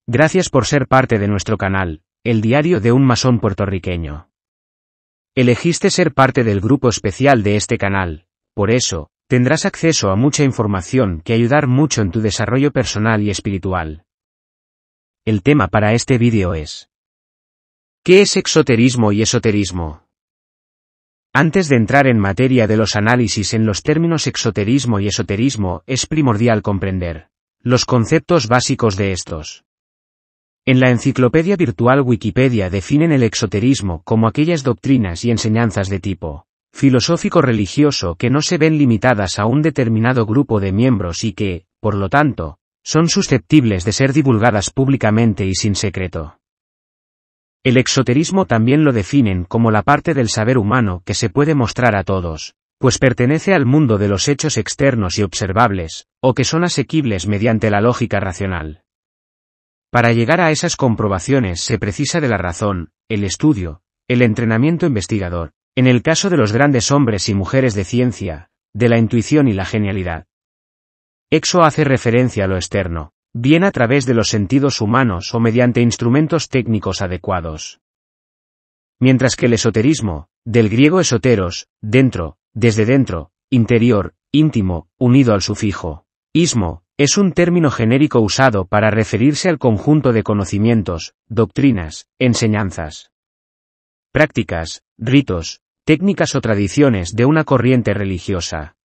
Gracias por ser parte de nuestro canal, el diario de un masón puertorriqueño. Elegiste ser parte del grupo especial de este canal, por eso, tendrás acceso a mucha información que ayudar mucho en tu desarrollo personal y espiritual. El tema para este vídeo es: ¿qué es exoterismo y esoterismo? Antes de entrar en materia de los análisis en los términos exoterismo y esoterismo, es primordial comprender los conceptos básicos de estos. En la enciclopedia virtual Wikipedia definen el exoterismo como aquellas doctrinas y enseñanzas de tipo filosófico-religioso que no se ven limitadas a un determinado grupo de miembros y que, por lo tanto, son susceptibles de ser divulgadas públicamente y sin secreto. El exoterismo también lo definen como la parte del saber humano que se puede mostrar a todos, pues pertenece al mundo de los hechos externos y observables, o que son asequibles mediante la lógica racional. Para llegar a esas comprobaciones se precisa de la razón, el estudio, el entrenamiento investigador, en el caso de los grandes hombres y mujeres de ciencia, de la intuición y la genialidad. Exo hace referencia a lo externo, bien a través de los sentidos humanos o mediante instrumentos técnicos adecuados. Mientras que el esoterismo, del griego esoteros, dentro, desde dentro, interior, íntimo, unido al sufijo ismo, es un término genérico usado para referirse al conjunto de conocimientos, doctrinas, enseñanzas, prácticas, ritos, técnicas o tradiciones de una corriente religiosa,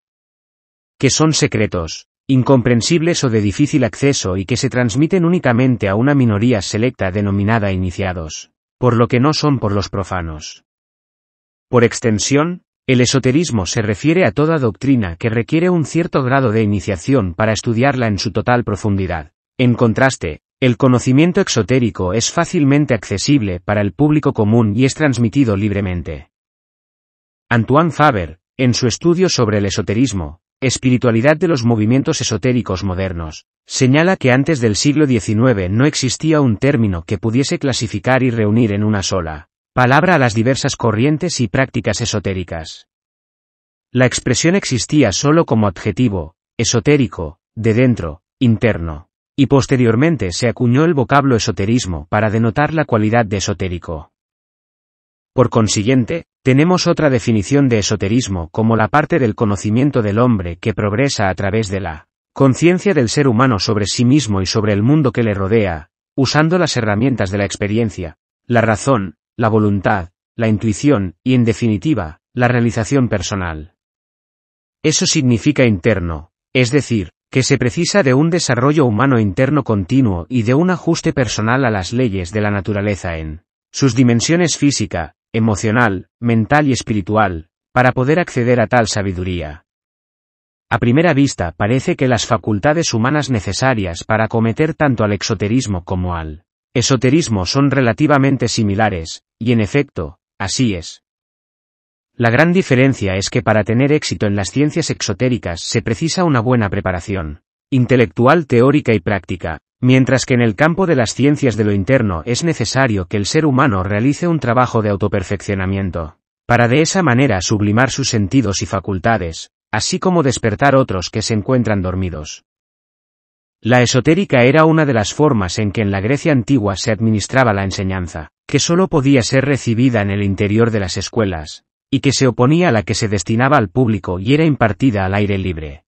que son secretos, incomprensibles o de difícil acceso y que se transmiten únicamente a una minoría selecta denominada iniciados, por lo que no son por los profanos. Por extensión, el esoterismo se refiere a toda doctrina que requiere un cierto grado de iniciación para estudiarla en su total profundidad. En contraste, el conocimiento exotérico es fácilmente accesible para el público común y es transmitido libremente. Antoine Faber, en su estudio sobre el esoterismo, espiritualidad de los movimientos esotéricos modernos, señala que antes del siglo XIX no existía un término que pudiese clasificar y reunir en una sola palabra a las diversas corrientes y prácticas esotéricas. La expresión existía solo como adjetivo, esotérico, de dentro, interno, y posteriormente se acuñó el vocablo esoterismo para denotar la cualidad de esotérico. Por consiguiente, tenemos otra definición de esoterismo como la parte del conocimiento del hombre que progresa a través de la conciencia del ser humano sobre sí mismo y sobre el mundo que le rodea, usando las herramientas de la experiencia, la razón, la voluntad, la intuición y, en definitiva, la realización personal. Eso significa interno, es decir, que se precisa de un desarrollo humano interno continuo y de un ajuste personal a las leyes de la naturaleza en sus dimensiones física, emocional, mental y espiritual, para poder acceder a tal sabiduría. A primera vista parece que las facultades humanas necesarias para acometer tanto al exoterismo como al esoterismo son relativamente similares, y en efecto, así es. La gran diferencia es que para tener éxito en las ciencias exotéricas se precisa una buena preparación intelectual, teórica y práctica, mientras que en el campo de las ciencias de lo interno es necesario que el ser humano realice un trabajo de autoperfeccionamiento, para de esa manera sublimar sus sentidos y facultades, así como despertar otros que se encuentran dormidos. La esotérica era una de las formas en que en la Grecia antigua se administraba la enseñanza, que solo podía ser recibida en el interior de las escuelas, y que se oponía a la que se destinaba al público y era impartida al aire libre.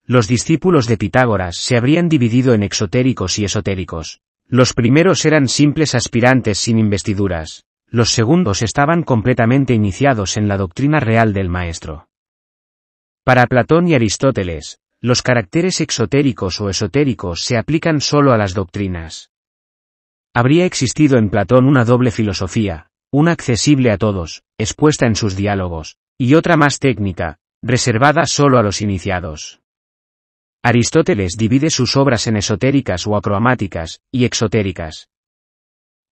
Los discípulos de Pitágoras se habrían dividido en exotéricos y esotéricos. Los primeros eran simples aspirantes sin investiduras, los segundos estaban completamente iniciados en la doctrina real del maestro. Para Platón y Aristóteles, los caracteres exotéricos o esotéricos se aplican solo a las doctrinas. Habría existido en Platón una doble filosofía, una accesible a todos, expuesta en sus diálogos, y otra más técnica, reservada solo a los iniciados. Aristóteles divide sus obras en esotéricas o acromáticas, y exotéricas.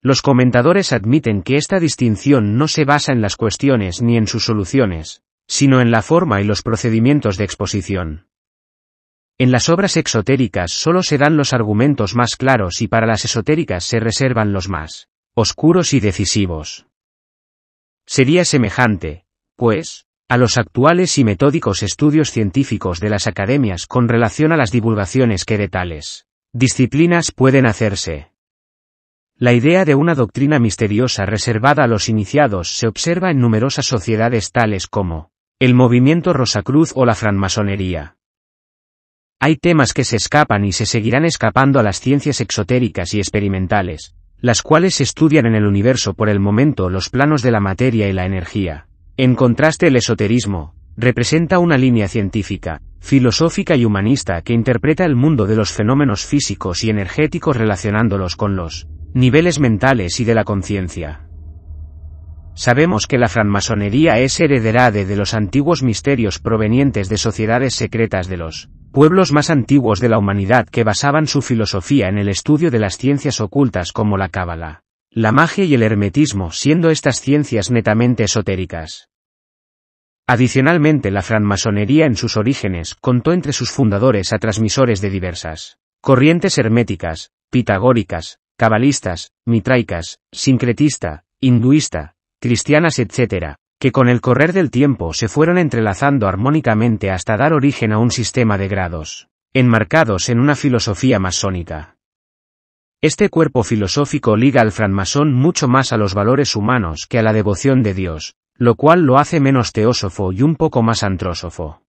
Los comentadores admiten que esta distinción no se basa en las cuestiones ni en sus soluciones, sino en la forma y los procedimientos de exposición. En las obras exotéricas solo se dan los argumentos más claros y para las esotéricas se reservan los más oscuros y decisivos. Sería semejante, pues, a los actuales y metódicos estudios científicos de las academias con relación a las divulgaciones que de tales disciplinas pueden hacerse. La idea de una doctrina misteriosa reservada a los iniciados se observa en numerosas sociedades tales como el movimiento Rosacruz o la francmasonería. Hay temas que se escapan y se seguirán escapando a las ciencias exotéricas y experimentales, las cuales estudian en el universo por el momento los planos de la materia y la energía. En contraste, el esoterismo representa una línea científica, filosófica y humanista que interpreta el mundo de los fenómenos físicos y energéticos relacionándolos con los niveles mentales y de la conciencia. Sabemos que la francmasonería es heredera de los antiguos misterios provenientes de sociedades secretas de los pueblos más antiguos de la humanidad que basaban su filosofía en el estudio de las ciencias ocultas como la cábala, la magia y el hermetismo, siendo estas ciencias netamente esotéricas. Adicionalmente, la francmasonería en sus orígenes contó entre sus fundadores a transmisores de diversas corrientes herméticas, pitagóricas, cabalistas, mitraicas, sincretista, hinduista, cristianas, etc., que con el correr del tiempo se fueron entrelazando armónicamente hasta dar origen a un sistema de grados, enmarcados en una filosofía masónica. Este cuerpo filosófico liga al francmasón mucho más a los valores humanos que a la devoción de Dios, lo cual lo hace menos teósofo y un poco más antrósofo.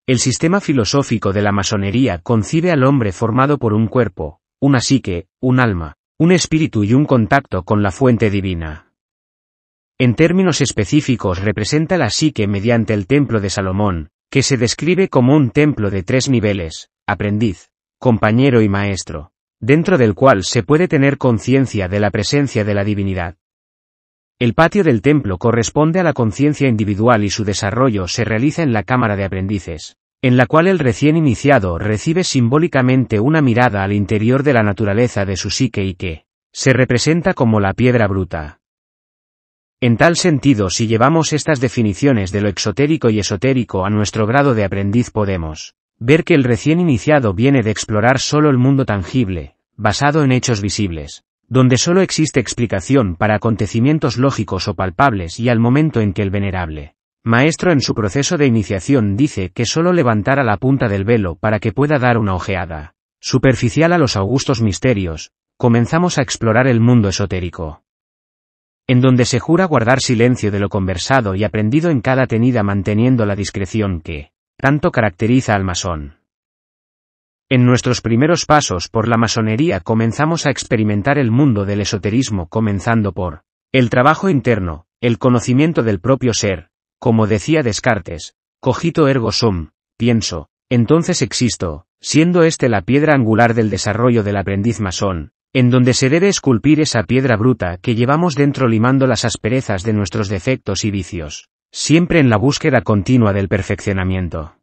El sistema filosófico de la masonería concibe al hombre formado por un cuerpo, una psique, un alma, un espíritu y un contacto con la fuente divina. En términos específicos representa la psique mediante el templo de Salomón, que se describe como un templo de 3 niveles, aprendiz, compañero y maestro, dentro del cual se puede tener conciencia de la presencia de la divinidad. El patio del templo corresponde a la conciencia individual y su desarrollo se realiza en la cámara de aprendices, en la cual el recién iniciado recibe simbólicamente una mirada al interior de la naturaleza de su psique y que se representa como la piedra bruta. En tal sentido, si llevamos estas definiciones de lo exotérico y esotérico a nuestro grado de aprendiz, podemos ver que el recién iniciado viene de explorar solo el mundo tangible, basado en hechos visibles, donde solo existe explicación para acontecimientos lógicos o palpables, y al momento en que el venerable maestro en su proceso de iniciación dice que solo levantara la punta del velo para que pueda dar una ojeada superficial a los augustos misterios, comenzamos a explorar el mundo esotérico, en donde se jura guardar silencio de lo conversado y aprendido en cada tenida, manteniendo la discreción que tanto caracteriza al masón. En nuestros primeros pasos por la masonería comenzamos a experimentar el mundo del esoterismo, comenzando por el trabajo interno, el conocimiento del propio ser, como decía Descartes, cogito ergo sum, pienso, entonces existo, siendo este la piedra angular del desarrollo del aprendiz masón, en donde se debe esculpir esa piedra bruta que llevamos dentro, limando las asperezas de nuestros defectos y vicios, siempre en la búsqueda continua del perfeccionamiento.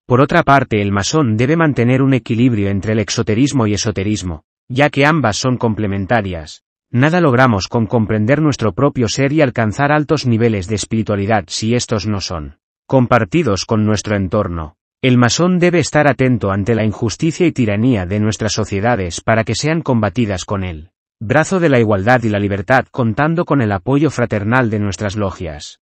Por otra parte, el masón debe mantener un equilibrio entre el exoterismo y esoterismo, ya que ambas son complementarias. Nada logramos con comprender nuestro propio ser y alcanzar altos niveles de espiritualidad si estos no son compartidos con nuestro entorno. El masón debe estar atento ante la injusticia y tiranía de nuestras sociedades para que sean combatidas con el brazo de la igualdad y la libertad, contando con el apoyo fraternal de nuestras logias.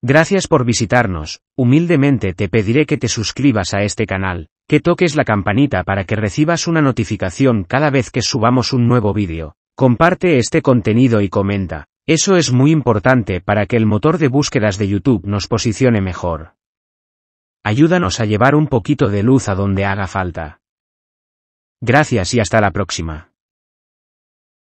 Gracias por visitarnos. Humildemente te pediré que te suscribas a este canal, que toques la campanita para que recibas una notificación cada vez que subamos un nuevo vídeo. Comparte este contenido y comenta. Eso es muy importante para que el motor de búsquedas de YouTube nos posicione mejor. Ayúdanos a llevar un poquito de luz a donde haga falta. Gracias y hasta la próxima.